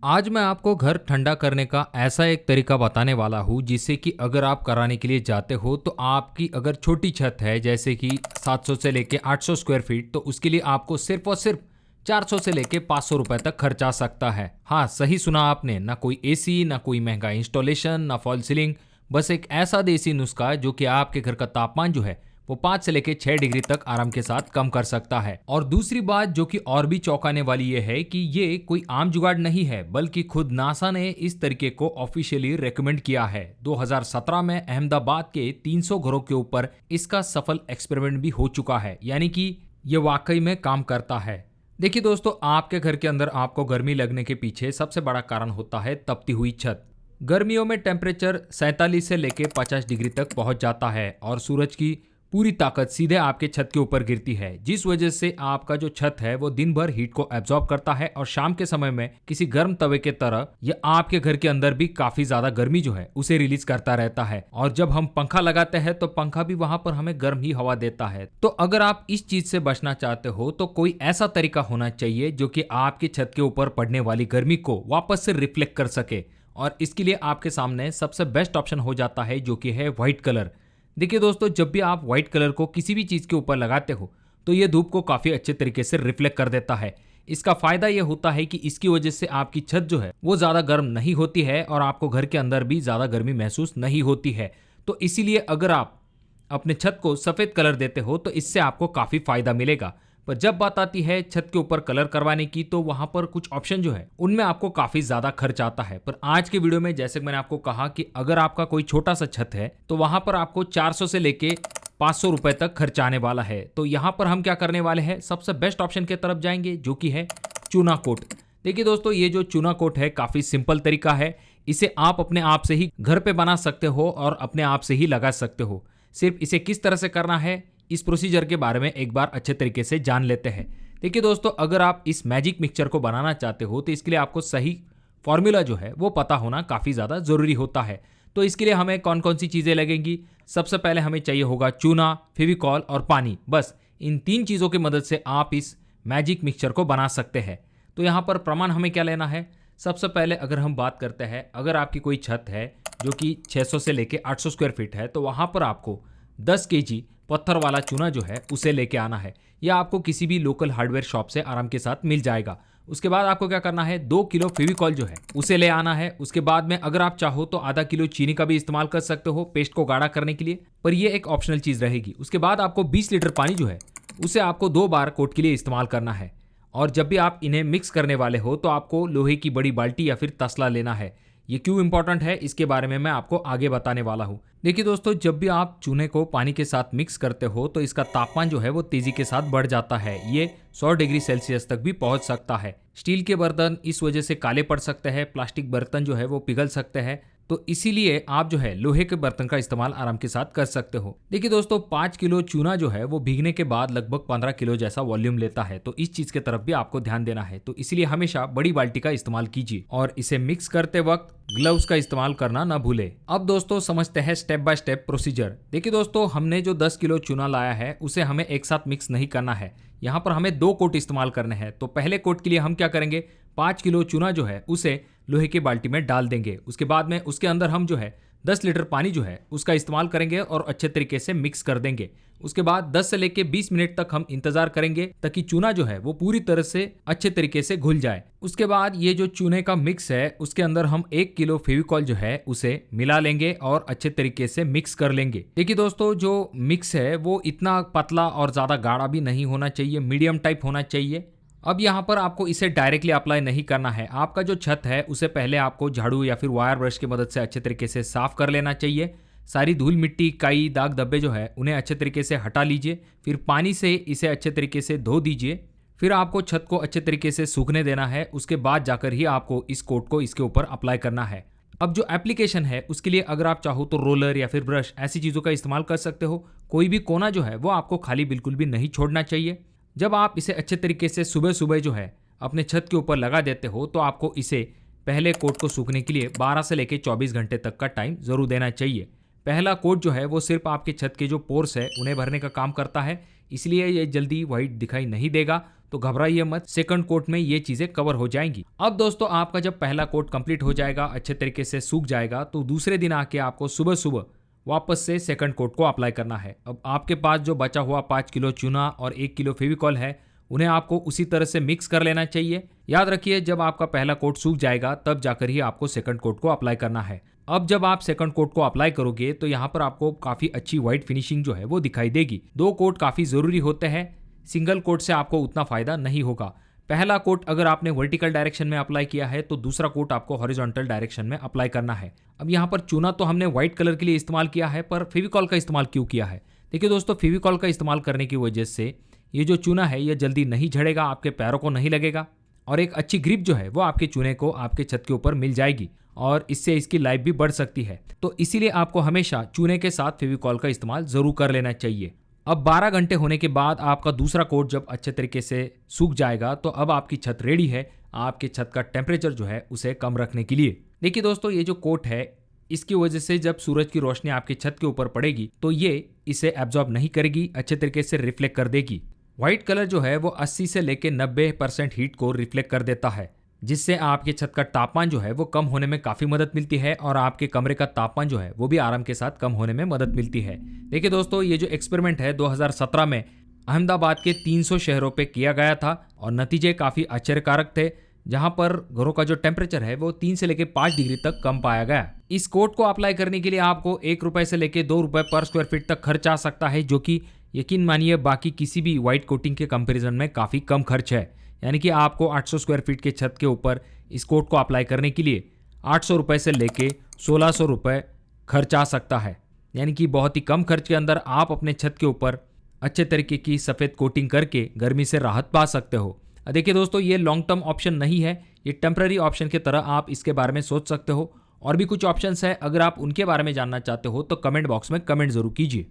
आज मैं आपको घर ठंडा करने का ऐसा एक तरीका बताने वाला हूँ जिससे कि अगर आप कराने के लिए जाते हो तो आपकी अगर छोटी छत है जैसे कि 700 से लेके 800 स्क्वायर फीट तो उसके लिए आपको सिर्फ और सिर्फ 400 से लेके 500 रुपए तक खर्च आ सकता है। हाँ, सही सुना आपने। ना कोई एसी, ना कोई महंगा इंस्टॉलेशन, ना फॉल सीलिंग, बस एक ऐसा देसी नुस्खा जो कि आपके घर का तापमान जो है वो 5 से लेके 6 डिग्री तक आराम के साथ कम कर सकता है। और दूसरी बात जो कि और भी चौंकाने वाली ये है कि ये कोई आम जुगाड़ नहीं है, बल्कि खुद नासा ने इस तरीके को ऑफिशियली रेकमेंड किया है। 2017 में अहमदाबाद के 300 घरों के ऊपर इसका सफल एक्सपेरिमेंट भी हो चुका है, यानी कि ये वाकई में काम करता है। देखिए दोस्तों, आपके घर के अंदर आपको गर्मी लगने के पीछे सबसे बड़ा कारण होता है तपती हुई छत। गर्मियों में टेम्परेचर 47 से लेके 50 डिग्री तक पहुंच जाता है और सूरज की पूरी ताकत सीधे आपके छत के ऊपर गिरती है, जिस वजह से आपका जो छत है वो दिन भर हीट को एब्जॉर्ब करता है और शाम के समय में किसी गर्म तवे के तरह ये आपके घर के अंदर भी काफी ज्यादा गर्मी जो है उसे रिलीज करता रहता है। और जब हम पंखा लगाते हैं तो पंखा भी वहां पर हमें गर्म ही हवा देता है। तो अगर आप इस चीज से बचना चाहते हो तो कोई ऐसा तरीका होना चाहिए जो कि आपकी छत के ऊपर पड़ने वाली गर्मी को वापस से रिफ्लेक्ट कर सके। और इसके लिए आपके सामने सबसे बेस्ट ऑप्शन हो जाता है जो कि है व्हाइट कलर। देखिए दोस्तों, जब भी आप व्हाइट कलर को किसी भी चीज़ के ऊपर लगाते हो तो ये धूप को काफ़ी अच्छे तरीके से रिफ्लेक्ट कर देता है। इसका फ़ायदा ये होता है कि इसकी वजह से आपकी छत जो है वो ज़्यादा गर्म नहीं होती है और आपको घर के अंदर भी ज़्यादा गर्मी महसूस नहीं होती है। तो इसीलिए अगर आप अपने छत को सफ़ेद कलर देते हो तो इससे आपको काफ़ी फ़ायदा मिलेगा। पर जब बात आती है छत के ऊपर कलर करवाने की तो वहां पर कुछ ऑप्शन जो है उनमें आपको काफी ज्यादा खर्च आता है। पर आज के वीडियो में जैसे कि मैंने आपको कहा कि अगर आपका कोई छोटा सा छत है तो वहां पर आपको 400 से लेके 500 रुपए तक खर्च आने वाला है। तो यहाँ पर हम क्या करने वाले हैं, सबसे बेस्ट ऑप्शन की तरफ जाएंगे जो कि है चूना कोट। देखिए दोस्तों, ये जो चूना कोट है काफी सिंपल तरीका है। इसे आप अपने आप से ही घर पे बना सकते हो और अपने आप से ही लगा सकते हो। सिर्फ इसे किस तरह से करना है इस प्रोसीजर के बारे में एक बार अच्छे तरीके से जान लेते हैं। देखिए दोस्तों, अगर आप इस मैजिक मिक्सचर को बनाना चाहते हो तो इसके लिए आपको सही फॉर्मूला जो है वो पता होना काफ़ी ज़्यादा ज़रूरी होता है। तो इसके लिए हमें कौन कौन सी चीज़ें लगेंगी, सबसे पहले हमें चाहिए होगा चूना, फेविकॉल और पानी। बस इन 3 चीज़ों की मदद से आप इस मैजिक मिक्सचर को बना सकते हैं। तो यहाँ पर प्रमाण हमें क्या लेना है, सबसे पहले अगर हम बात करते हैं, अगर आपकी कोई छत है जो कि 600 से लेके 800 स्क्वायर फीट है तो वहाँ पर आपको 10 केजी पत्थर वाला चूना जो है उसे लेके आना है। यह आपको किसी भी लोकल हार्डवेयर शॉप से आराम के साथ मिल जाएगा। उसके बाद आपको क्या करना है, 2 किलो फेविकॉल जो है उसे ले आना है। उसके बाद में अगर आप चाहो तो आधा किलो चीनी का भी इस्तेमाल कर सकते हो पेस्ट को गाढ़ा करने के लिए, पर यह एक ऑप्शनल चीज रहेगी। उसके बाद आपको 20 लीटर पानी जो है उसे आपको 2 बार कोट के लिए इस्तेमाल करना है। और जब भी आप इन्हें मिक्स करने वाले हो तो आपको लोहे की बड़ी बाल्टी या फिर तसला लेना है। ये क्यों इंपॉर्टेंट है इसके बारे में मैं आपको आगे बताने वाला हूँ। देखिए दोस्तों, जब भी आप चूने को पानी के साथ मिक्स करते हो तो इसका तापमान जो है वो तेजी के साथ बढ़ जाता है। ये 100 डिग्री सेल्सियस तक भी पहुंच सकता है। स्टील के बर्तन इस वजह से काले पड़ सकते हैं, प्लास्टिक बर्तन जो है वो पिघल सकते हैं। तो इसीलिए आप जो है लोहे के बर्तन का इस्तेमाल आराम के साथ कर सकते हो। देखिए दोस्तों, 5 किलो चूना जो है वो भीगने के बाद लगभग 15 किलो जैसा वॉल्यूम लेता है। तो इस चीज की तरफ भी आपको ध्यान देना है। तो इसलिए हमेशा बड़ी बाल्टी का इस्तेमाल कीजिए और इसे मिक्स करते वक्त ग्लव्स का इस्तेमाल करना ना भूले। अब दोस्तों समझते हैं स्टेप बाय स्टेप प्रोसीजर। देखिए दोस्तों, हमने जो 10 किलो चूना लाया है उसे हमें एक साथ मिक्स नहीं करना है। यहाँ पर हमें 2 कोट इस्तेमाल करने हैं। तो पहले कोट के लिए हम क्या करेंगे, 5 किलो चूना जो है उसे लोहे की बाल्टी में डाल देंगे। उसके बाद में उसके अंदर हम जो है 10 लीटर पानी जो है उसका इस्तेमाल करेंगे और अच्छे तरीके से मिक्स कर देंगे। उसके बाद 10 से लेके 20 मिनट तक हम इंतजार करेंगे ताकि चूना जो है वो पूरी तरह से अच्छे तरीके से घुल जाए। उसके बाद ये जो चूने का मिक्स है उसके अंदर हम 1 किलो फेविकॉल जो है उसे मिला लेंगे और अच्छे तरीके से मिक्स कर लेंगे। देखिए दोस्तों, जो मिक्स है वो इतना पतला और ज्यादा गाढ़ा भी नहीं होना चाहिए, मीडियम टाइप होना चाहिए। अब यहाँ पर आपको इसे डायरेक्टली अप्लाई नहीं करना है। आपका जो छत है उसे पहले आपको झाड़ू या फिर वायर ब्रश की मदद से अच्छे तरीके से साफ कर लेना चाहिए। सारी धूल मिट्टी, काई, दाग धब्बे जो है उन्हें अच्छे तरीके से हटा लीजिए। फिर पानी से इसे अच्छे तरीके से धो दीजिए। फिर आपको छत को अच्छे तरीके से सूखने देना है। उसके बाद जाकर ही आपको इस कोट को इसके ऊपर अप्लाई करना है। अब जो एप्लीकेशन है उसके लिए अगर आप चाहो तो रोलर या फिर ब्रश ऐसी चीज़ों का इस्तेमाल कर सकते हो। कोई भी कोना जो है वो आपको खाली बिल्कुल भी नहीं छोड़ना चाहिए। जब आप इसे अच्छे तरीके से सुबह सुबह जो है अपने छत के ऊपर लगा देते हो तो आपको इसे पहले कोट को सूखने के लिए 12 से लेकर 24 घंटे तक का टाइम ज़रूर देना चाहिए। पहला कोट जो है वो सिर्फ आपके छत के जो पोर्स है उन्हें भरने का काम करता है। इसलिए ये जल्दी वाइट दिखाई नहीं देगा, तो घबराइए मत, सेकंड कोट में ये चीजें कवर हो जाएंगी। अब दोस्तों आपका जब पहला कोट कंप्लीट हो जाएगा, अच्छे तरीके से सूख जाएगा, तो दूसरे दिन आके आपको सुबह सुबह वापस से सेकंड कोट को अप्लाई करना है। अब आपके पास जो बचा हुआ 5 किलो चूना और 1 किलो फेविकॉल है, उन्हें आपको उसी तरह से मिक्स कर लेना चाहिए। याद रखिए जब आपका पहला कोट सूख जाएगा तब जाकर ही आपको सेकंड कोट को अप्लाई करना है। अब जब आप सेकंड कोट को अप्लाई करोगे तो यहाँ पर आपको काफी अच्छी व्हाइट फिनिशिंग जो है वो दिखाई देगी। 2 कोट काफी जरूरी होते हैं, सिंगल कोट से आपको उतना फायदा नहीं होगा। पहला कोट अगर आपने वर्टिकल डायरेक्शन में अप्लाई किया है तो दूसरा कोट आपको हॉरिजॉन्टल डायरेक्शन में अप्लाई करना है। अब यहाँ पर चूना तो हमने व्हाइट कलर के लिए इस्तेमाल किया है, पर फेविकॉल का इस्तेमाल क्यों किया है? देखिए दोस्तों, फेविकॉल का इस्तेमाल करने की वजह से ये जो चूना है ये जल्दी नहीं झड़ेगा, आपके पैरों को नहीं लगेगा और एक अच्छी ग्रिप जो है वो आपके चूने को आपके छत के ऊपर मिल जाएगी और इससे इसकी लाइफ भी बढ़ सकती है। तो इसीलिए आपको हमेशा चूने के साथ फेविकॉल का इस्तेमाल जरूर कर लेना चाहिए। अब 12 घंटे होने के बाद आपका दूसरा कोट जब अच्छे तरीके से सूख जाएगा तो अब आपकी छत रेडी है आपके छत का टेम्परेचर जो है उसे कम रखने के लिए। देखिए दोस्तों, ये जो कोट है इसकी वजह से जब सूरज की रोशनी आपकी छत के ऊपर पड़ेगी तो ये इसे एब्जॉर्ब नहीं करेगी, अच्छे तरीके से रिफ्लेक्ट कर देगी। व्हाइट कलर जो है वो 80 से लेकर 90% हीट को रिफ्लेक्ट कर देता है, जिससे आपके छत का तापमान जो है वो कम होने में काफ़ी मदद मिलती है और आपके कमरे का तापमान जो है वो भी आराम के साथ कम होने में मदद मिलती है। देखिए दोस्तों, ये जो एक्सपेरिमेंट है 2017 में अहमदाबाद के 300 शहरों पे किया गया था और नतीजे काफ़ी आश्चर्यकारक थे, जहां पर घरों का जो टेम्परेचर है वो 3 से लेकर 5 डिग्री तक कम पाया गया। इस कोट को अप्लाई करने के लिए आपको 1 रुपए से लेकर 2 रुपए पर स्क्वायर फीट तक खर्च आ सकता है, जो कि यकीन मानिए बाकी किसी भी व्हाइट कोटिंग के कंपैरिजन में काफ़ी कम खर्च है। यानी कि आपको 800 स्क्वायर फीट के छत के ऊपर इस कोट को अप्लाई करने के लिए 800 रुपये से लेके 1600 रुपये खर्च आ सकता है। यानी कि बहुत ही कम खर्च के अंदर आप अपने छत के ऊपर अच्छे तरीके की सफ़ेद कोटिंग करके गर्मी से राहत पा सकते हो। देखिए दोस्तों, ये लॉन्ग टर्म ऑप्शन नहीं है, ये टेम्पररी ऑप्शन की तरह आप इसके बारे में सोच सकते हो। और भी कुछ ऑप्शंस है, अगर आप उनके बारे में जानना चाहते हो तो कमेंट बॉक्स में कमेंट जरूर कीजिए।